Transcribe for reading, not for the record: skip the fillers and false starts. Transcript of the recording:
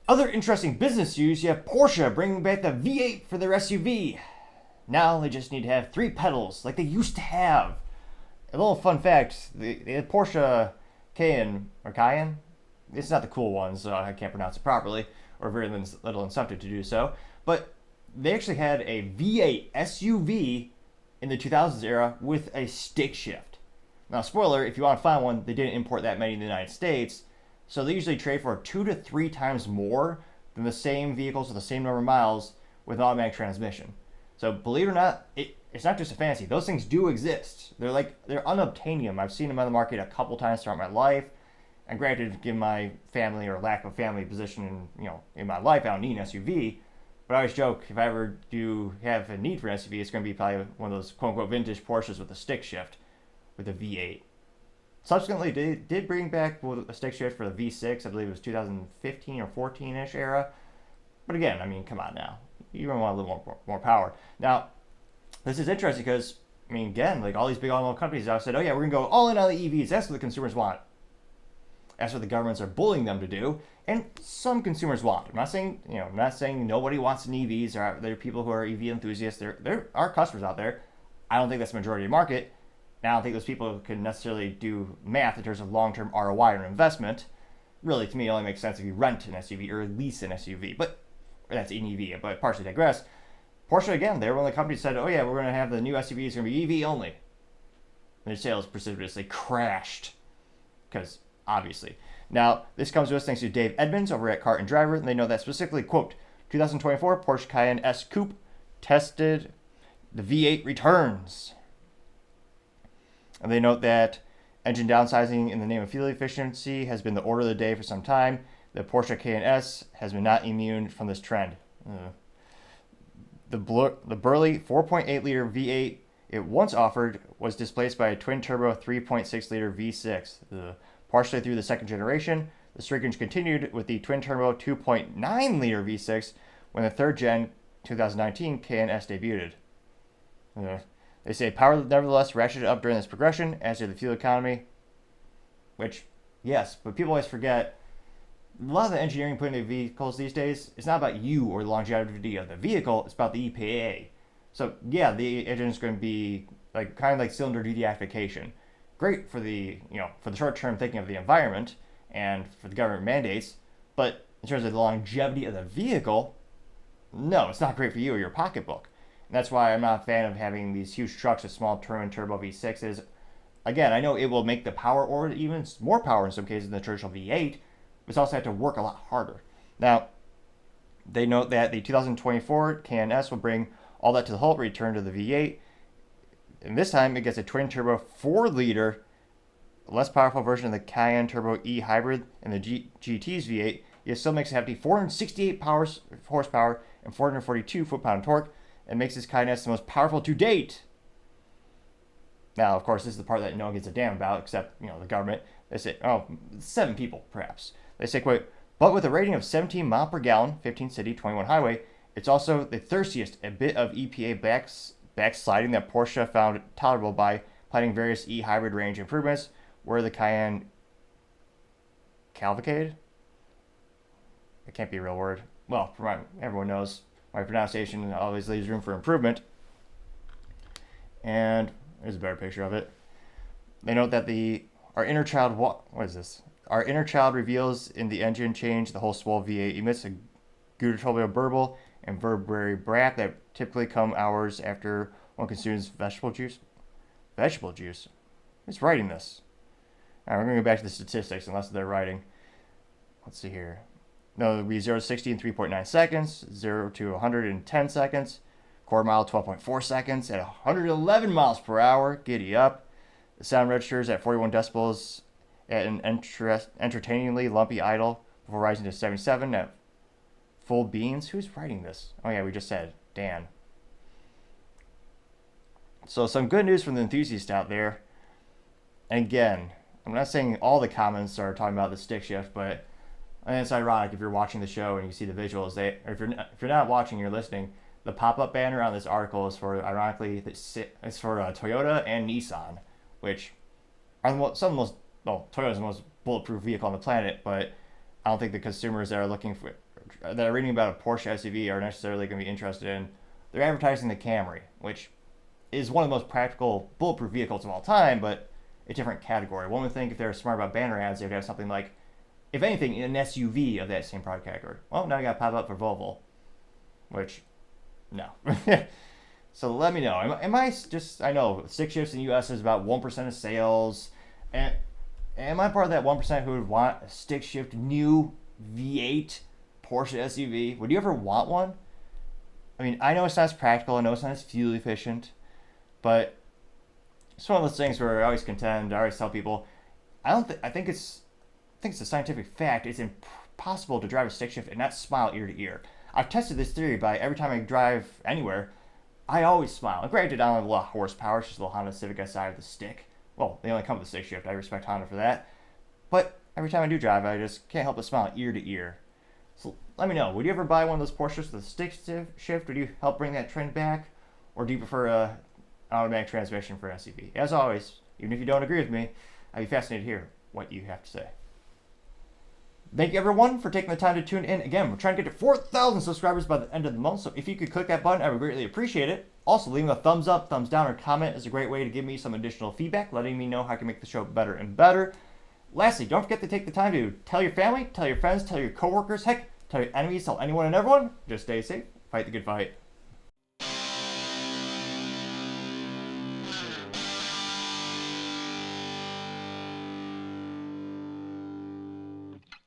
Other interesting business news, you have Porsche bringing back the V8 for their SUV. Now they just need to have 3 pedals like they used to have. A little fun fact, the Porsche Cayenne, or Cayenne? It's not the cool one, so I can't pronounce it properly, or very little incentive to do so. But they actually had a V8 SUV in the 2000s era with a stick shift. Now, spoiler, if you want to find one, they didn't import that many in the United States, so they usually trade for 2 to 3 times more than the same vehicles with the same number of miles with an automatic transmission. So believe it or not, it's not just a fantasy. Those things do exist. They're unobtainium. I've seen them on the market a couple times throughout my life. And granted, given my family or lack of family position in my life, I don't need an SUV. But I always joke, if I ever do have a need for an SUV, it's going to be probably one of those quote unquote vintage Porsches with a stick shift with a V8. Subsequently, they did bring back a stick shift for the V6. I believe it was 2015 or 14-ish era. But again, I mean, come on now. You want a little more power. Now, this is interesting because, I mean, again, like all these big automotive companies now said, oh yeah, we're going to go all in on the EVs. That's what the consumers want. That's what the governments are bullying them to do. And some consumers want. I'm not saying nobody wants an EVs. There are people who are EV enthusiasts. There are customers out there. I don't think that's the majority of the market. And I don't think those people can necessarily do math in terms of long-term ROI or investment. Really, to me, it only makes sense if you rent an SUV or lease an SUV. But that's an EV, but partially digress. Porsche, again, they were one of the companies that said, oh yeah, we're going to have the new SUVs going to be EV only. And their sales precipitously crashed. Because, obviously. Now, this comes to us thanks to Dave Edmonds over at Car and Driver, and they know that specifically, quote, 2024 Porsche Cayenne S Coupe tested, the V8 returns. And they note that engine downsizing in the name of fuel efficiency has been the order of the day for some time. The Porsche Cayenne S has been not immune from this trend. The burly 4.8-liter V8 it once offered was displaced by a twin-turbo 3.6-liter V6. Partially through the second generation, the shrinkage continued with the twin-turbo 2.9-liter V6 when the third-gen 2019 Cayenne S debuted. They say power nevertheless ratcheted up during this progression, as did the fuel economy. Which, yes, but people always forget a lot of the engineering put into vehicles these days is not about you or the longevity of the vehicle, it's about the EPA. So yeah, the engine is going to be kind of like cylinder deactivation. Great for for the short term thinking of the environment and for the government mandates, but in terms of the longevity of the vehicle, no, it's not great for you or your pocketbook. And that's why I'm not a fan of having these huge trucks with small turbo V6s. Again, I know it will make the power or even more power in some cases than the traditional V8, but also have to work a lot harder. Now, they note that the 2024 Cayenne S will bring all that to the halt, return to the V8. And this time it gets a twin-turbo 4-liter, less powerful version of the Cayenne Turbo E hybrid and the GT's V8. It still makes a hefty 468 horsepower and 442 foot-pound torque, and makes this Cayenne S the most powerful to date. Now, of course, this is the part that no one gives a damn about, except the government. They say, 7 people, perhaps. They say, quote, but with a rating of 17 mile per gallon, 15 city, 21 highway, it's also the thirstiest a bit of EPA backsliding that Porsche found tolerable by planning various e-hybrid range improvements, where the Cayenne cavalcade? It can't be a real word. Well, everyone knows my pronunciation always leaves room for improvement. And there's a better picture of it. They note that our inner child, what is this? Our inner child reveals in the engine change the whole swole V8 emits a guttural burble and verberary brat that typically come hours after one consumes vegetable juice. Vegetable juice? Who's writing this? Alright, we're going to go back to the statistics unless they're writing. Let's see here. No, it'll be 0 to 60 in 3.9 seconds, 0 to 100 in 10 seconds, quarter mile 12.4 seconds at 111 miles per hour. Giddy up. The sound registers at 41 decibels at an entertainingly lumpy idle before rising to 77 at full beans. Who's writing this? Oh yeah, we just said Dan. So some good news from the enthusiast out there. And again, I'm not saying all the comments are talking about the stick shift, but it's ironic if you're watching the show and you see the visuals. Or if you're not watching, you're listening. The pop-up banner on this article is for, ironically, it's for Toyota and Nissan, which are some of the most, well, Toyota's the most bulletproof vehicle on the planet, but I don't think the consumers that are looking that are reading about a Porsche SUV are necessarily going to be interested in. They're advertising the Camry, which is one of the most practical bulletproof vehicles of all time, but a different category. One would think if they were smart about banner ads, they would have something like, if anything, an SUV of that same product category. Well, now you got to pop up for Volvo, which, no. So let me know. Am I just, I know stick shifts in the U.S. is about 1% of sales. And am I part of that 1% who would want a stick shift new V8 Porsche SUV? Would you ever want one? I mean, I know it's not as practical. I know it's not as fuel efficient. But it's one of those things where I always contend, I always tell people, I think it's a scientific fact. It's impossible to drive a stick shift and not smile ear to ear. I've tested this theory by every time I drive anywhere, I always smile. And granted, I don't have a lot of horsepower. It's just a little Honda Civic SI with the stick. Well, they only come with a stick shift. I respect Honda for that. But every time I do drive, I just can't help but smile ear to ear. So let me know. Would you ever buy one of those Porsches with a stick shift? Would you help bring that trend back? Or do you prefer an automatic transmission for an SUV? As always, even if you don't agree with me, I'd be fascinated to hear what you have to say. Thank you, everyone, for taking the time to tune in. Again, we're trying to get to 4,000 subscribers by the end of the month, so if you could click that button, I would greatly appreciate it. Also, leaving a thumbs up, thumbs down, or comment is a great way to give me some additional feedback, letting me know how I can make the show better and better. Lastly, don't forget to take the time to tell your family, tell your friends, tell your coworkers, heck, tell your enemies, tell anyone and everyone. Just stay safe, fight the good fight.